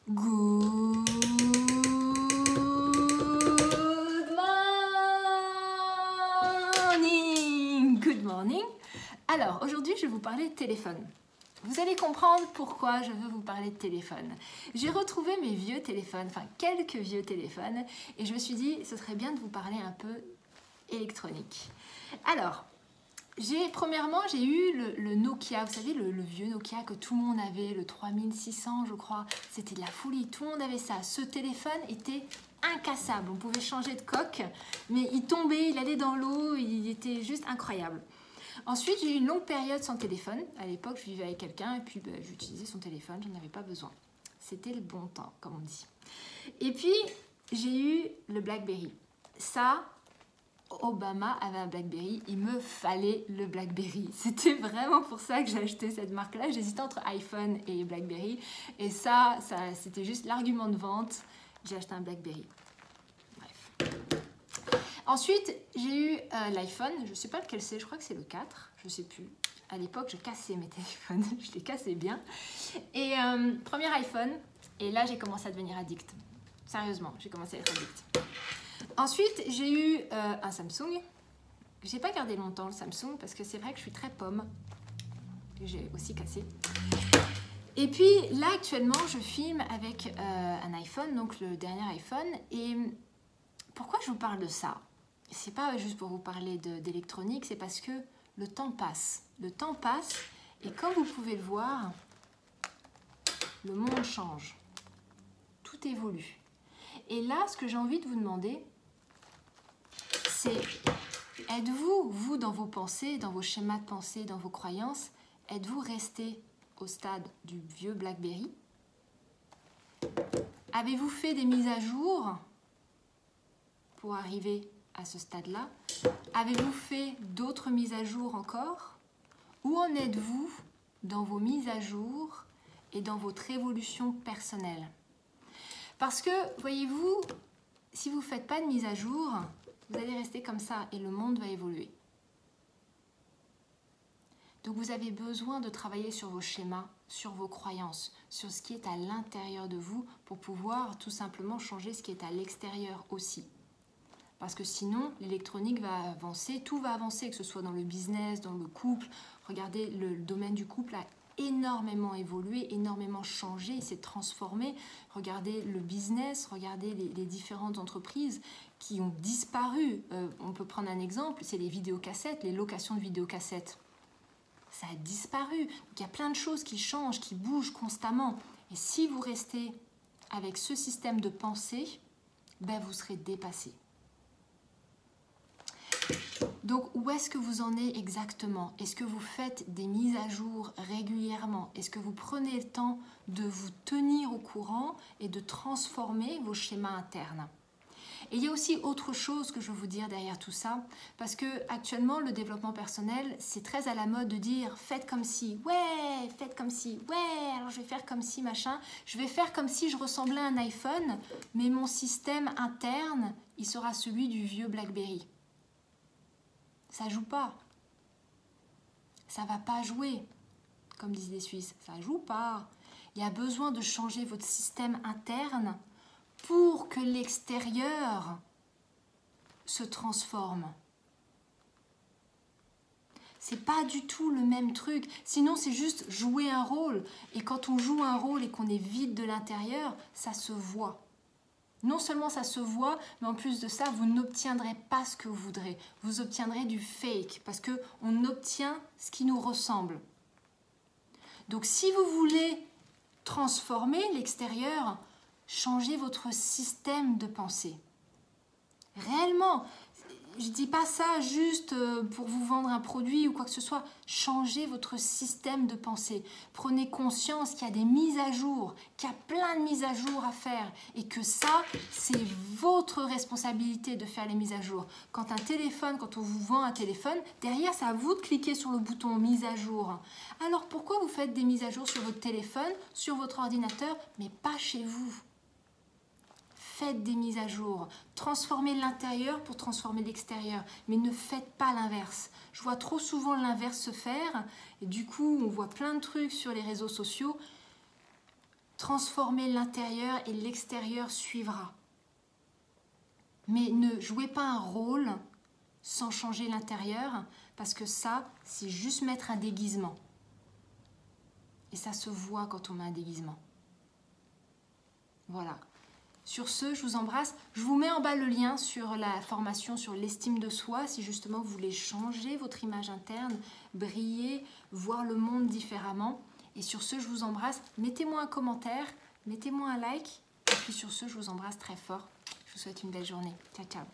Good morning! Good morning! Alors, aujourd'hui, je vais vous parler de téléphone. Vous allez comprendre pourquoi je veux vous parler de téléphone. J'ai retrouvé mes vieux téléphones, enfin quelques vieux téléphones, et je me suis dit, ce serait bien de vous parler un peu électronique. Alors, premièrement, j'ai eu le Nokia, vous savez, le vieux Nokia que tout le monde avait, le 3600 je crois, c'était de la folie, tout le monde avait ça. Ce téléphone était incassable, on pouvait changer de coque, mais il tombait, il allait dans l'eau, il était juste incroyable. Ensuite, j'ai eu une longue période sans téléphone. À l'époque, je vivais avec quelqu'un et puis j'utilisais son téléphone, j'en avais pas besoin. C'était le bon temps, comme on dit. Et puis, j'ai eu le BlackBerry. Ça, Obama avait un BlackBerry, il me fallait le BlackBerry. C'était vraiment pour ça que j'ai acheté cette marque-là. J'hésitais entre iPhone et BlackBerry. Et ça c'était juste l'argument de vente. J'ai acheté un BlackBerry. Bref. Ensuite, j'ai eu l'iPhone. Je ne sais pas lequel c'est, je crois que c'est le 4. Je ne sais plus. À l'époque, je cassais mes téléphones. Je les cassais bien. Et premier iPhone. Et là, j'ai commencé à devenir addict. Sérieusement, j'ai commencé à être addict. Ensuite, j'ai eu un Samsung. Je n'ai pas gardé longtemps le Samsung parce que c'est vrai que je suis très pomme. J'ai aussi cassé. Et puis là, actuellement, je filme avec un iPhone, donc le dernier iPhone. Et pourquoi je vous parle de ça? C'est pas juste pour vous parler d'électronique, c'est parce que le temps passe. Le temps passe et comme vous pouvez le voir, le monde change. Tout évolue. Et là, ce que j'ai envie de vous demander, c'est êtes-vous, vous, dans vos pensées, dans vos schémas de pensée, dans vos croyances, êtes-vous resté au stade du vieux BlackBerry? Avez-vous fait des mises à jour pour arriver à ce stade-là? Avez-vous fait d'autres mises à jour encore? Où en êtes-vous dans vos mises à jour et dans votre évolution personnelle? Parce que, voyez-vous, si vous ne faites pas de mise à jour, vous allez rester comme ça et le monde va évoluer. Donc vous avez besoin de travailler sur vos schémas, sur vos croyances, sur ce qui est à l'intérieur de vous pour pouvoir tout simplement changer ce qui est à l'extérieur aussi. Parce que sinon, l'électronique va avancer, tout va avancer, que ce soit dans le business, dans le couple. Regardez, le domaine du couple a énormément évolué, énormément changé, il s'est transformé. Regardez le business, regardez les différentes entreprises qui ont disparu. On peut prendre un exemple, c'est les vidéocassettes, les locations de vidéocassettes. Ça a disparu. Donc, il y a plein de choses qui changent, qui bougent constamment. Et si vous restez avec ce système de pensée, ben vous serez dépassé. Donc, où est-ce que vous en êtes exactement? Est-ce que vous faites des mises à jour régulièrement? Est-ce que vous prenez le temps de vous tenir au courant et de transformer vos schémas internes? Et il y a aussi autre chose que je veux vous dire derrière tout ça, parce que actuellement le développement personnel, c'est très à la mode de dire faites comme si, ouais, faites comme si, ouais, alors je vais faire comme si, machin, je vais faire comme si je ressemblais à un iPhone, mais mon système interne, il sera celui du vieux BlackBerry. Ça joue pas. Ça va pas jouer, comme disent les Suisses, ça joue pas. Il y a besoin de changer votre système interne pour que l'extérieur se transforme. C'est pas du tout le même truc. Sinon, c'est juste jouer un rôle. Et quand on joue un rôle et qu'on est vide de l'intérieur, ça se voit. Non seulement ça se voit, mais en plus de ça, vous n'obtiendrez pas ce que vous voudrez. Vous obtiendrez du fake, parce qu'on obtient ce qui nous ressemble. Donc, si vous voulez transformer l'extérieur, changez votre système de pensée. Réellement, je ne dis pas ça juste pour vous vendre un produit ou quoi que ce soit. Changez votre système de pensée. Prenez conscience qu'il y a des mises à jour, qu'il y a plein de mises à jour à faire et que ça, c'est votre responsabilité de faire les mises à jour. Quand on vous vend un téléphone, derrière, c'est à vous de cliquer sur le bouton mise à jour. Alors pourquoi vous faites des mises à jour sur votre téléphone, sur votre ordinateur, mais pas chez vous ? Faites des mises à jour, transformez l'intérieur pour transformer l'extérieur, mais ne faites pas l'inverse. Je vois trop souvent l'inverse se faire, et du coup, on voit plein de trucs sur les réseaux sociaux. transformer l'intérieur et l'extérieur suivra. Mais ne jouez pas un rôle sans changer l'intérieur, parce que ça, c'est juste mettre un déguisement. Et ça se voit quand on met un déguisement. Voilà. Sur ce, je vous embrasse. Je vous mets en bas le lien sur la formation sur l'estime de soi, si justement vous voulez changer votre image interne, briller, voir le monde différemment. Et sur ce, je vous embrasse. Mettez-moi un commentaire, mettez-moi un like. Et puis sur ce, je vous embrasse très fort. Je vous souhaite une belle journée. Ciao, ciao.